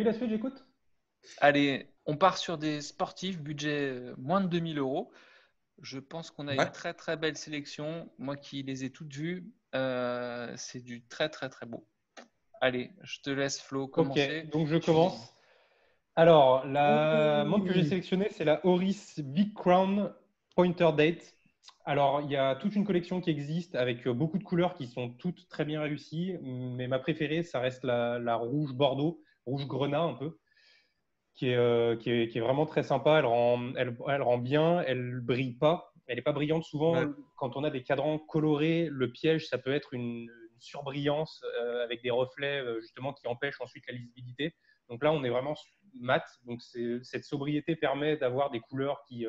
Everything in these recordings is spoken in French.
la suite, j'écoute. Allez, on part sur des sportifs, budget moins de 2000 euros. Je pense qu'on a Ouais. une très très belle sélection. Moi qui les ai toutes vues, c'est du très très très beau. Allez, je te laisse Flo Ok, commencer. donc je Tu- commence. Alors, la montre que j'ai Ouh. sélectionnée, c'est la Oris Big Crown Pointer Date. Alors, il y a toute une collection qui existe avec beaucoup de couleurs qui sont toutes très bien réussies, mais ma préférée, ça reste la rouge Bordeaux, rouge grenat un peu, qui est vraiment très sympa. Elle rend bien, elle brille pas. Elle n'est pas brillante. Souvent, Ouais. quand on a des cadrans colorés, le piège, ça peut être une surbrillance avec des reflets justement qui empêchent ensuite la lisibilité. Donc là, on est vraiment mat. Donc cette sobriété permet d'avoir des couleurs qui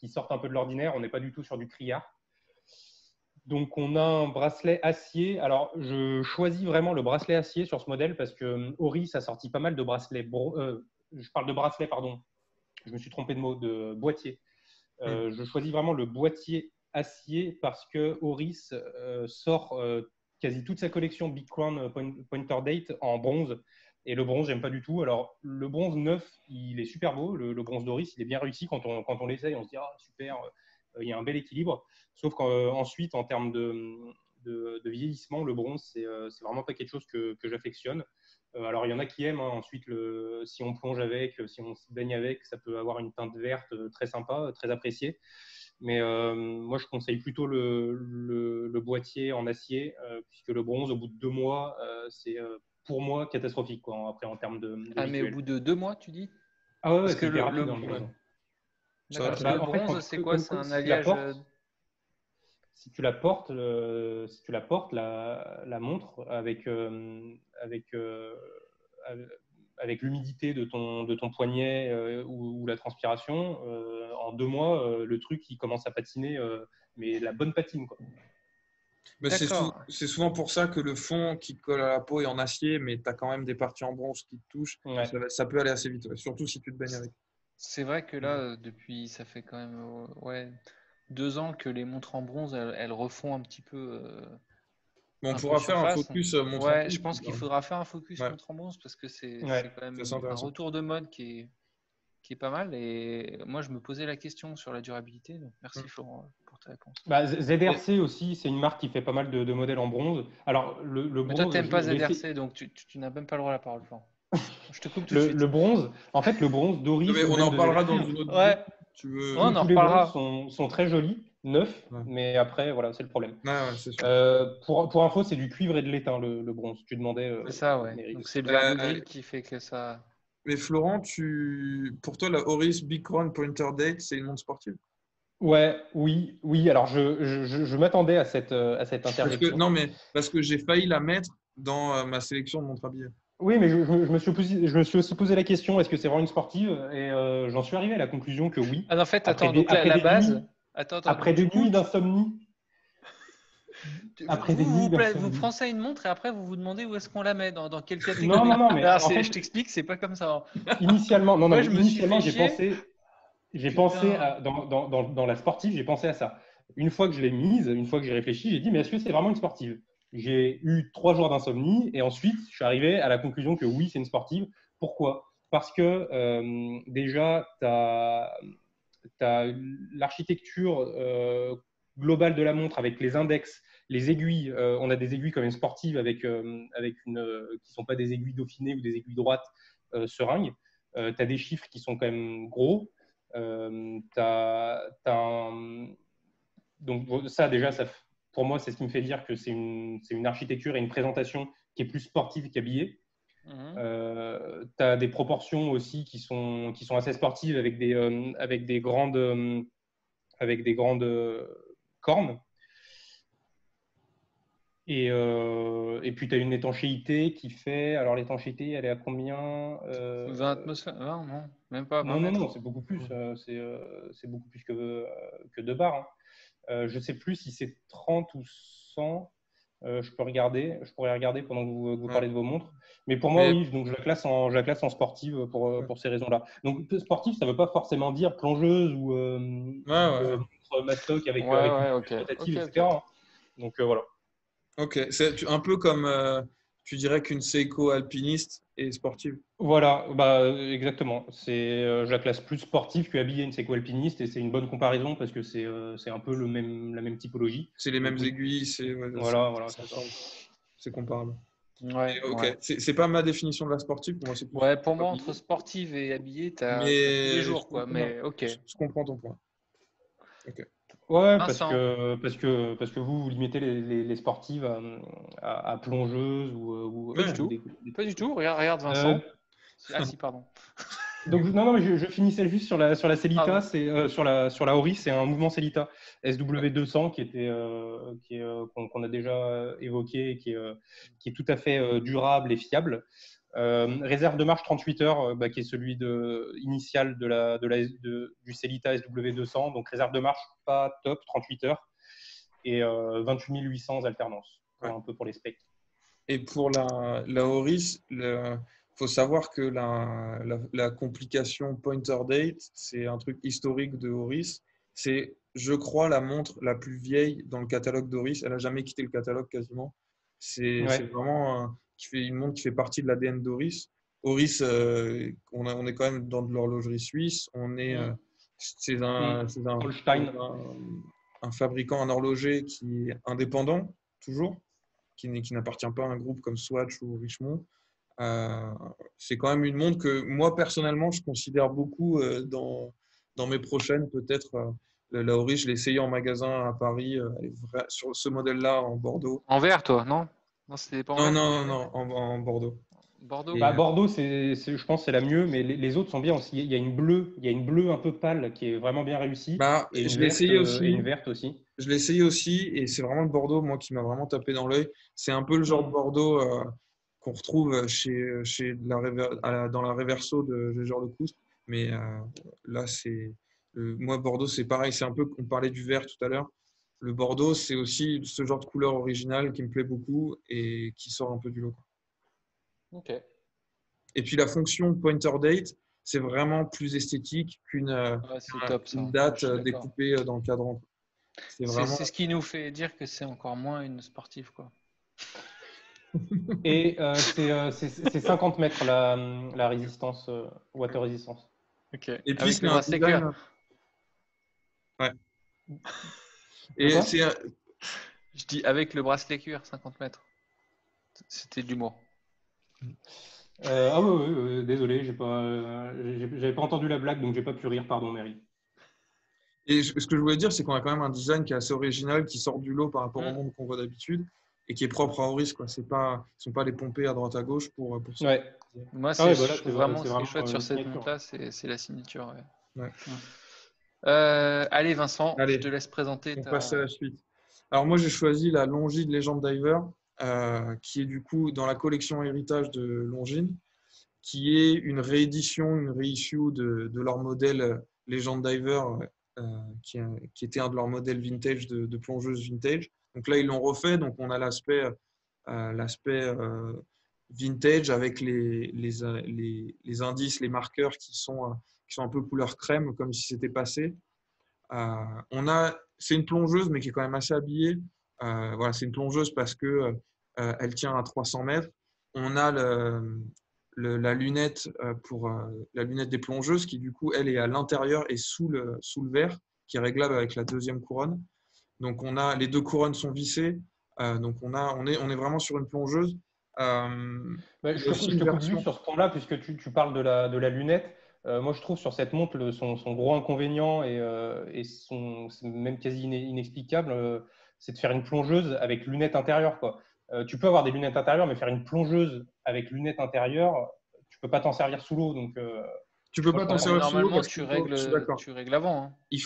sortent un peu de l'ordinaire. On n'est pas du tout sur du criard. Donc, on a un bracelet acier. Alors, je choisis vraiment le bracelet acier sur ce modèle parce que Oris a sorti pas mal de bracelets. Je parle de bracelet, pardon. Je me suis trompé de mot, de boîtier. Je choisis vraiment le boîtier acier parce que Oris sort quasi toute sa collection Big Crown Pointer Date en bronze. Et le bronze, j'aime pas du tout. Alors, le bronze neuf, il est super beau. Le bronze d'Oris, il est bien réussi. Quand on l'essaye, on se dit, ah, super, il y a un bel équilibre. Sauf qu'ensuite, en termes de vieillissement, le bronze, c'est vraiment pas quelque chose que j'affectionne. Alors, il y en a qui aiment. Ensuite, si on plonge avec, si on se baigne avec, ça peut avoir une teinte verte très sympa, très appréciée. Mais moi, je conseille plutôt le boîtier en acier, puisque le bronze, au bout de 2 mois, c'est pour moi catastrophique, quoi, après, en termes de Ah, mais au visuel. bout de 2 mois, tu dis? Ah ouais, Parce c'est que hyper le, rapide, le- hein, le bronze. Ça D'accord, va parce très que le vite. En fait, bronze, c'est quoi? C'est un si tu la alliage. portes, si tu la portes, la montre avec, avec l'humidité de ton poignet ou la transpiration, en 2 mois, le truc il commence à patiner, mais la bonne patine, quoi. Mais D'accord. c'est souvent pour ça que le fond qui colle à la peau est en acier, mais tu as quand même des parties en bronze qui te touchent. Ouais. Ça peut aller assez vite, ouais, surtout si tu te baignes avec. C'est vrai que là, ça fait quand même 2 ans que les montres en bronze, elles refont un petit peu, Mais on un peu pourra faire un surface. focus montre en Ouais, bronze. je pense qu'il faudra faire un focus Ouais, montre en bronze parce que c'est Ouais. quand ça c'est même un intéressant. retour de mode qui est pas mal. Et moi, je me posais la question sur la durabilité. Donc, merci Florent pour ta réponse. Bah, ZRC aussi, c'est une marque qui fait pas mal de modèles en bronze. Alors, le Mais toi, bronze, t'aimes pas je l'ai fait. ZRC, donc tu n'as même pas le droit à la parole, Florent. Je te coupe tout de Le suite. bronze, en fait, le bronze Non, Doris mais ou on même en de parlera dans ZRC, une autre vidéo. Ouais, Tu veux. on en tous les bronzes reparlera. sont très jolis, neufs, Ouais, mais après, voilà, c'est le problème. ouais, c'est sûr. Pour info, c'est du cuivre et de l'étain, le bronze. Tu demandais, C'est ça, ouais. Néris. Donc, c'est le Euh, verdoudril qui fait que ça. mais Florent, pour toi, la Oris Big Crown Pointer Date, c'est une montre sportive? Ouais, oui, oui. Alors, je m'attendais à cette interjection. Parce que j'ai failli la mettre dans ma sélection de montres à billets. Oui, mais je me suis aussi posé la question, est-ce que c'est vraiment une sportive? Et j'en suis arrivé à la conclusion que oui. Ah, en fait, Après attends, des, donc après la des base. nuits, Attends, après donc du des coup, nuits d'insomnie, après des nuits vous d'insomnie. pensez à une montre et après vous vous demandez où est-ce qu'on la met, dans quelle Non, catégorie. non, non, mais Alors, en fait, je t'explique, c'est pas comme ça. initialement, non, non, Moi, mais je me suis fait initialement, j'ai chier. pensé, j'ai pensé Putain. dans la sportive, j'ai pensé à ça. Une fois que je l'ai mise, une fois que j'ai réfléchi, j'ai dit, mais est-ce que c'est vraiment une sportive? J'ai eu 3 jours d'insomnie et ensuite, je suis arrivé à la conclusion que oui, c'est une sportive. Pourquoi? Parce que déjà, tu as l'architecture globale de la montre avec les index, les aiguilles. On a des aiguilles comme une sportive avec qui ne sont pas des aiguilles dauphinées ou des aiguilles droites seringues. Tu as des chiffres qui sont quand même gros. Donc ça, déjà, pour moi, c'est ce qui me fait dire que c'est une architecture et une présentation qui est plus sportive qu'habillée. Tu as des proportions aussi qui sont assez sportives avec des grandes cornes. Et puis, tu as une étanchéité qui fait. Alors, l'étanchéité, elle est à combien 20 atmosphères. Non, non, même pas 20 Non, non, mètres. non, c'est beaucoup plus. C'est beaucoup plus que 2 bars. Je ne sais plus si c'est 30 ou 100. Je pourrais regarder pendant que vous Ouais. parlez de vos montres. Mais pour moi, Mais- oui, donc je la classe en sportive pour ces raisons-là. Donc, sportive, ça ne veut pas forcément dire plongeuse ou Ouais. montre mastoc avec Ouais, une ok. rotative, Ok. etc. Donc, voilà. Ok. C'est un peu comme tu dirais qu'une Seiko alpiniste est sportive. Voilà, exactement. Je la classe plus sportive qu'habillée une Seiko alpiniste et c'est une bonne comparaison parce que c'est un peu la même typologie. C'est les mêmes Donc, aiguilles, voilà, ça c'est ça. semble. C'est comparable. Ouais, Et, ok, ouais. c'est pas ma définition de la sportive, pour moi c'est plus Ouais, pour moi, habillé. entre sportive et habillée, t'as tous Mais les je jours, quoi. comprends, Mais ok. je comprends ton point. Ok. Ouais, Vincent, parce que vous limitez les sportives à plongeuse pas du Ouais. ou tout. des Pas trucs du comme tout. Regarde ça. Vincent. Ah si, pardon. Donc, non, mais je finissais juste sur la Cellita, Pardon. sur la Ori, c'est un mouvement Cellita Ouais. SW200 qu'on a déjà évoqué et qui est tout à fait durable et fiable. Réserve de marche 38 heures, qui est celui initial du Cellita SW200. Donc, réserve de marche pas top, 38 heures. Et 28 800 alternances, Ouais. un peu pour les specs. Et pour la Oris, faut savoir que la complication Pointer Date, c'est un truc historique de Oris. C'est, je crois, la montre la plus vieille dans le catalogue d'Oris. Elle n'a jamais quitté le catalogue quasiment. C'est Ouais. vraiment une montre qui fait partie de l'ADN d'Oris. Oris, on est quand même dans de l'horlogerie suisse. C'est Holstein. un fabricant, un horloger qui est indépendant, toujours qui n'appartient pas à un groupe comme Swatch ou Richemont. C'est quand même une montre que moi, personnellement, je considère beaucoup dans mes prochaines. Peut-être la Ori, je l'ai essayé en magasin à Paris, sur ce modèle-là en Bordeaux. En vert, toi, non? Non, c'était pas en Non, vert? non, non, non, en Bordeaux. Bordeaux? Et, Bordeaux, je pense, c'est la mieux, mais les autres sont bien aussi. Il y a une bleue un peu pâle qui est vraiment bien réussie et je l'ai essayé une aussi. verte aussi. Je l'ai essayé aussi et c'est vraiment le Bordeaux, moi, qui m'a vraiment tapé dans l'œil. C'est un peu le genre de Bordeaux qu'on retrouve dans la Reverso de Gégor Lecoustre. Mais là, moi, Bordeaux, c'est pareil. C'est un peu, on parlait du vert tout à l'heure. Le Bordeaux, c'est aussi ce genre de couleur originale qui me plaît beaucoup et qui sort un peu du lot, quoi. Ok. Et puis la fonction Pointer Date, c'est vraiment plus esthétique Ouais, c'est top ça. qu'une date Je suis d'accord. découpée dans le cadran. C'est vraiment. C'est ce qui nous fait dire que c'est encore moins une sportive, quoi. Et c'est 50 mètres la résistance, water résistance. Ok. Et puis, Avec c'est le un bracelet design. cuir. Ouais. De Et quoi c'est Je dis avec le bracelet cuir, 50 mètres. C'était de l'humour. Ah oui, désolé, j'avais pas entendu la blague, donc j'ai pas pu rire, pardon, Mary. Et ce que je voulais dire, c'est qu'on a quand même un design qui est assez original, qui sort du lot par rapport au Mm. monde qu'on voit d'habitude et qui est propre à Oris, quoi. Ils ne sont pas les pompés à droite à gauche pour ça. Ouais. Moi, Ah ouais, je bah là, trouve vraiment c'est ce qui est chouette sur une cette signature. montre-là, c'est la signature. Ouais. Ouais. Allez, Vincent, Allez, je te laisse présenter on ta. passe à la suite. Alors moi, j'ai choisi la Longines Legend Diver, qui est du coup dans la collection héritage de Longines, qui est une réédition, une reissue de leur modèle Legend Diver, qui était un de leurs modèles vintage de plongeuse vintage. Donc là, ils l'ont refait, donc on a l'aspect vintage avec les indices, les marqueurs qui sont un peu couleur crème, comme si c'était passé. C'est une plongeuse, mais qui est quand même assez habillée. Voilà, c'est une plongeuse parce que elle tient à 300 mètres. On a la lunette la lunette des plongeuses qui du coup elle est à l'intérieur et sous le verre, qui est réglable avec la deuxième couronne. Donc les deux couronnes sont vissées. Donc on est vraiment sur une plongeuse. Je te coupe juste sur ce point-là, puisque tu parles de la lunette. Moi, je trouve sur cette montre, son gros inconvénient et c'est même quasi inexplicable, c'est de faire une plongeuse avec lunettes intérieures, quoi. Tu peux avoir des lunettes intérieures, mais faire une plongeuse avec lunettes intérieures, tu peux pas t'en servir sous l'eau. Donc, Tu peux moi, pas je t'en préfère servir sous l'eau Normalement, parce qu'il faut. Je suis d'accord. tu règles avant. Hein. Il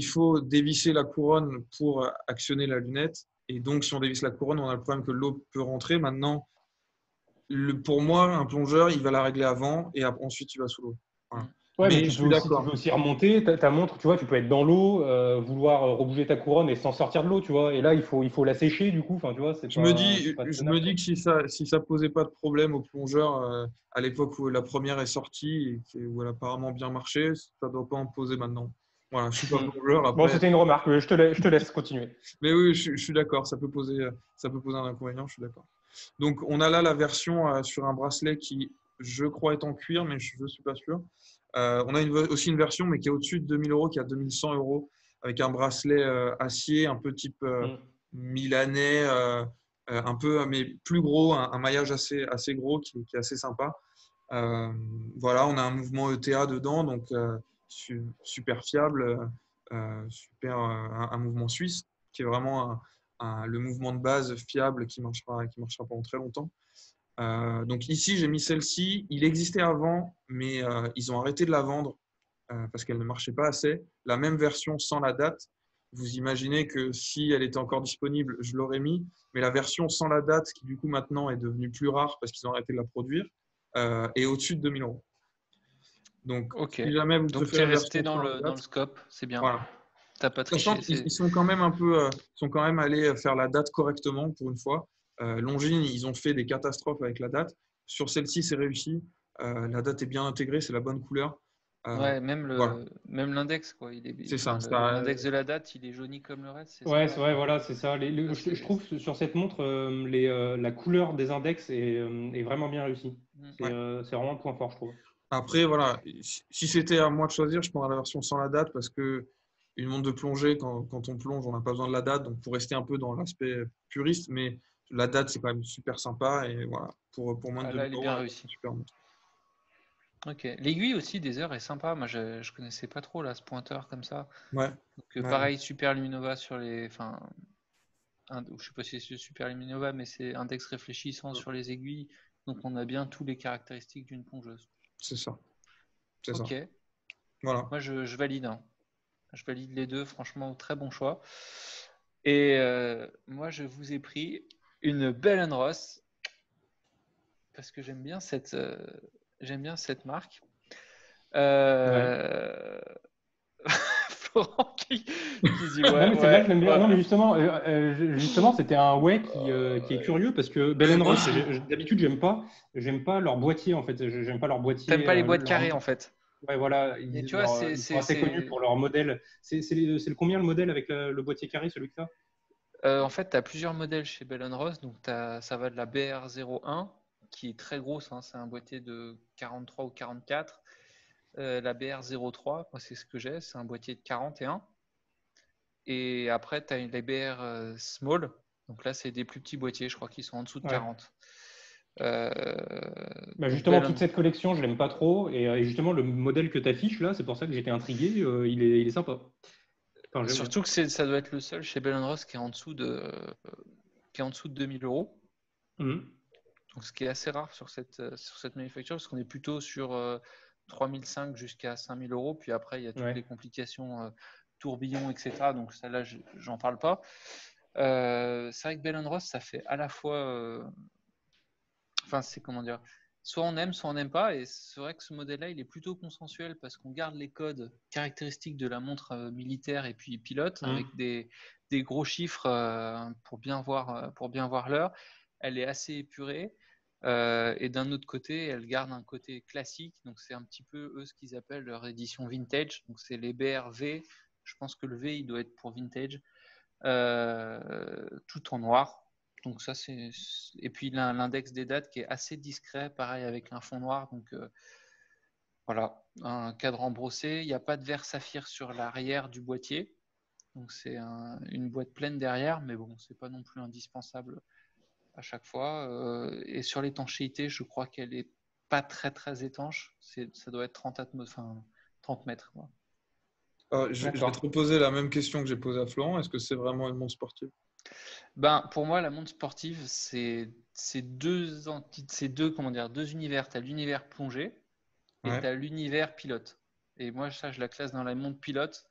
faut dévisser la couronne pour actionner la lunette. Et donc, si on dévisse la couronne, on a le problème que l'eau peut rentrer. Maintenant, pour moi, un plongeur, il va la régler avant et ensuite, il va sous l'eau. Voilà. Ouais, mais je suis d'accord. tu peux aussi remonter ta montre, tu vois, tu peux être dans l'eau, vouloir rebouger ta couronne et s'en sortir de l'eau, tu vois. Et là, il faut la sécher, du coup. Enfin, tu vois, c'est Je me tenable, dis que si ça posait pas de problème aux plongeurs à l'époque où la première est sortie et où elle a apparemment bien marché, ça ne doit pas en poser maintenant. Voilà, je suis pas plongeur Bon, après. c'était une remarque, je te laisse continuer. Mais oui, je suis d'accord, ça peut poser un inconvénient, je suis d'accord. Donc, on a là la version sur un bracelet qui, je crois, est en cuir, mais je ne suis pas sûr. On a aussi une version, mais qui est au-dessus de 2000 euros, qui est à 2100 euros, avec un bracelet acier, un peu type milanais, un peu, mais plus gros, un maillage assez gros qui est assez sympa. Voilà, on a un mouvement ETA dedans, donc super fiable, un mouvement suisse qui est vraiment le mouvement de base fiable qui marchera pendant très longtemps. Donc ici, j'ai mis celle-ci. Il existait avant, mais ils ont arrêté de la vendre parce qu'elle ne marchait pas assez. La même version sans la date. Vous imaginez que si elle était encore disponible, je l'aurais mis. Mais la version sans la date, qui du coup maintenant est devenue plus rare parce qu'ils ont arrêté de la produire, est au-dessus de 2000 euros. Donc, Ok. si jamais vous Donc, tu préférez es la resté version dans sans la le date, scope, c'est bien. voilà. T'as pas Sachant triché. qu'ils sont quand même sont quand même allés faire la date correctement pour une fois. Longines, ils ont fait des catastrophes avec la date. Sur celle-ci, c'est réussi. La date est bien intégrée, c'est la bonne couleur. Ouais, Voilà, même l'index, quoi. c'est ça. L'index de la date, il est jauni comme le reste, c'est Ouais, sympa. voilà, c'est ça. Je trouve que sur cette montre, la couleur des index est vraiment bien réussie. Ouais. C'est vraiment un point fort, je trouve. Après, voilà, si c'était à moi de choisir, je prendrais la version sans la date parce que une montre de plongée, quand on plonge, on n'a pas besoin de la date. Donc, pour rester un peu dans l'aspect puriste, mais la date, c'est quand même super sympa. Et voilà, pour moins de Ah, là, 2000 elle est euros, bien on a une réussie. super montre. Ok. L'aiguille aussi des heures est sympa. Moi, je connaissais pas trop là, ce pointeur comme ça. Ouais. Donc, Ouais. pareil, Super Luminova sur les. Enfin, je sais pas si c'est Super Luminova, mais c'est index réfléchissant sur les aiguilles. Donc, on a bien tous les caractéristiques d'une plongeuse. C'est ça. C'est ça. Ok. Voilà. Moi, je valide. Hein. Je valide les deux. Franchement, très bon choix. Et moi, je vous ai pris une Bell & Ross parce que j'aime bien cette marque. Florent qui dit Non, ouais, mais c'est vrai que ouais, je l'aime bien. ouais. Non, mais justement, c'était un ouais qui est curieux parce que Ouais, Bell moi Ross, aussi. d'habitude, j'aime pas leur boîtier en fait. J'aime pas leur T'aimes boîtier. pas les boîtes carrées en fait. Ouais, voilà, Mais tu vois, ils sont assez connus pour leur modèle. C'est le combien le modèle avec le boîtier carré, celui que ça? En fait, tu as plusieurs modèles chez Bell & Ross. Donc, ça va de la BR01 qui est très grosse. Hein, c'est un boîtier de 43 ou 44. La BR03, moi, c'est ce que j'ai. C'est un boîtier de 41. Et après, tu as les BR Small. Donc là, c'est des plus petits boîtiers. Je crois qu'ils sont en dessous de Ouais. 40. Bah Donc justement, toute cette collection, je l'aime pas trop. Et justement, le modèle que tu affiches là, c'est pour ça que j'étais intrigué. Il est sympa. Enfin, j'aime bien. surtout que ça doit être le seul chez Bell & Ross qui est en dessous de 2000 euros. Mhm. Donc, ce qui est assez rare sur cette manufacture, parce qu'on est plutôt sur 3005 jusqu'à 5000 euros. Puis après, il y a toutes Ouais. les complications, tourbillons, etc. Donc, ça, là, j'en parle pas. C'est vrai que Bell & Ross, ça fait à la fois. Enfin, c'est comment dire. Soit on n'aime pas. Et c'est vrai que ce modèle-là, il est plutôt consensuel parce qu'on garde les codes caractéristiques de la montre militaire et puis pilote Mhm. avec des gros chiffres pour bien voir l'heure. Elle est assez épurée. Et d'un autre côté, elle garde un côté classique. Donc, c'est un petit peu eux ce qu'ils appellent leur édition vintage. Donc, c'est les BRV. Je pense que le V, il doit être pour vintage. Tout en noir. Donc ça et puis l'index des dates qui est assez discret, pareil avec un fond noir. Donc voilà, un cadran brossé. Il n'y a pas de verre saphir sur l'arrière du boîtier. Donc c'est une boîte pleine derrière, mais bon, c'est pas non plus indispensable à chaque fois. Et sur l'étanchéité, je crois qu'elle est pas très très étanche. Ça doit être 30 mètres. Quoi. Je vais te reposer la même question que j'ai posée à Florent. Est-ce que c'est vraiment une montre sportive? Ben, pour moi, la montre sportive, c'est deux univers. Tu as l'univers plongée et Ouais. tu as l'univers pilote. Et moi, ça, je la classe dans la montre pilote.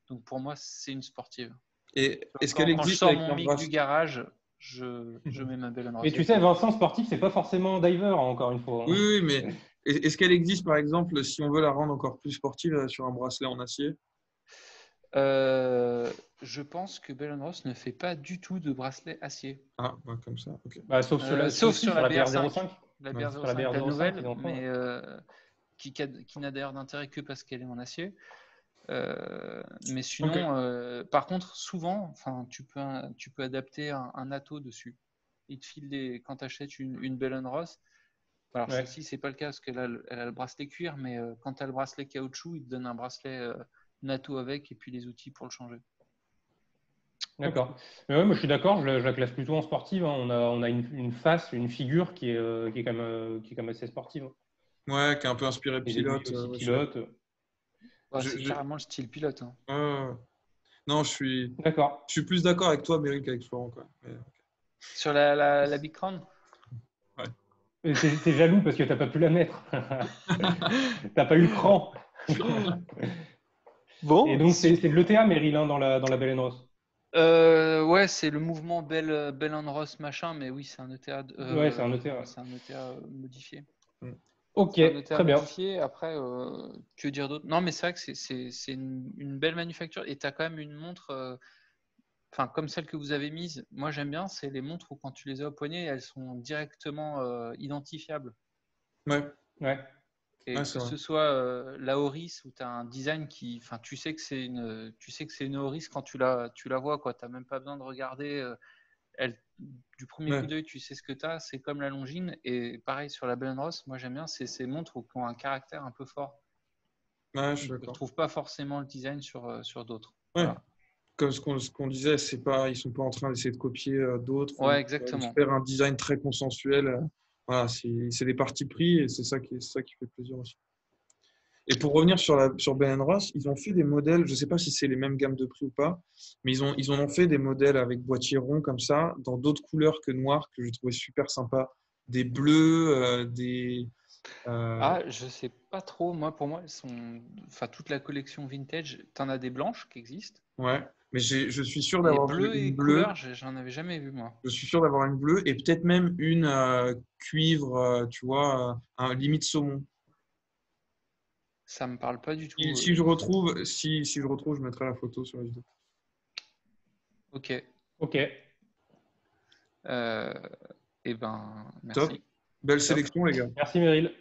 Donc, pour moi, c'est une sportive. Et est-ce qu'elle Quand je existe sors avec mon un MiG du bracelet? garage, je mets ma Bell & Mais Ross. tu sais, Vincent, sportif, c'est pas forcément diver, hein, encore une fois. Oui, oui, mais est-ce qu'elle existe, par exemple, si on veut la rendre encore plus sportive sur un bracelet en acier? Je pense que Bell & Ross ne fait pas du tout de bracelet acier. Ah, ouais, comme ça, ok. Bah, sauf Sauf si, sur sur la la BR5. BR05. La Ouais. Sur la BR05, la BR05, nouvelle, ils en font. mais qui n'a d'ailleurs d'intérêt que parce qu'elle est en acier. Mais Ok. sinon, par contre, souvent, tu peux adapter un atto dessus. il te file quand tu achètes une Bell & Ross. Alors, Ouais. celle-ci, c'est pas le cas parce qu'elle a le bracelet cuir, mais quand tu as le bracelet caoutchouc, il te donne un bracelet NATO avec et puis les outils pour le changer. D'accord. Mais ouais, moi je suis d'accord, je la classe plutôt en sportive, hein. On a une face, une figure qui est quand même assez sportive, hein. Ouais, qui est un peu inspiré Les aiguilles pilote. aussi Ouais, pilote. Ouais, je- c'est je- carrément le style pilote. Hein. ouais. Non, D'accord. je suis plus d'accord avec toi, Meryl, qu'avec Florent, quoi. Mais, Sur la Big Crown? ouais. Et t'es jaloux parce que t'as pas pu la mettre. T'as pas eu le cran. Bon, Et donc c'est de l'ETA, Meryl, hein, dans la Bell & Ross. ouais, c'est le mouvement Bell & Ross machin, mais oui, c'est un ETA, Ouais, c'est un ETA. Ouais. c'est un ETA modifié. Ok, C'est un ETA très bien. modifié. Après, que dire d'autre? Non, mais c'est vrai que c'est une belle manufacture. Et tu as quand même une montre, enfin comme celle que vous avez mise. Moi, j'aime bien. C'est les montres où quand tu les as au poignet, elles sont directement identifiables. Ouais, Ouais. Et ouais, que c'est vrai. ce soit la Oris où tu as un design qui, enfin, tu sais que c'est une Oris quand tu la vois, quoi. Tu n'as même pas besoin de regarder. Elle, du premier coup Ouais, d'œil, tu sais ce que tu as. C'est comme la Longines. Et pareil sur la Bell & Ross, moi j'aime bien. C'est ces montres qui ont un caractère un peu fort. ouais, je suis Je ne d'accord. retrouve pas forcément le design sur d'autres. Ouais. Voilà. Comme ce qu'on disait, ils sont pas en train d'essayer de copier d'autres Ouais, ou de exactement. faire un design très consensuel. Voilà, c'est des partis pris et c'est ça qui fait plaisir aussi. Et pour revenir sur Ben Ross, ils ont fait des modèles, je ne sais pas si c'est les mêmes gammes de prix ou pas, mais ils en ont fait des modèles avec boîtier rond comme ça, dans d'autres couleurs que noir, que j'ai trouvé super sympa. Des bleus, Ah, je sais pas trop. Moi, pour moi, elles sont. Enfin, toute la collection vintage, t'en as des blanches qui existent. ouais. Mais je suis sûr Et d'avoir vu bleu une et bleue. couleur, j'en avais jamais vu, moi. Je suis sûr d'avoir une bleue et peut-être même une cuivre, tu vois, un limite saumon. Ça me parle pas du Si, tout. si je retrouve, je mettrai la photo sur la vidéo. Ok. Ok. Euh, eh ben, Top. merci. Belle Top. sélection, les gars. Merci, Meryl.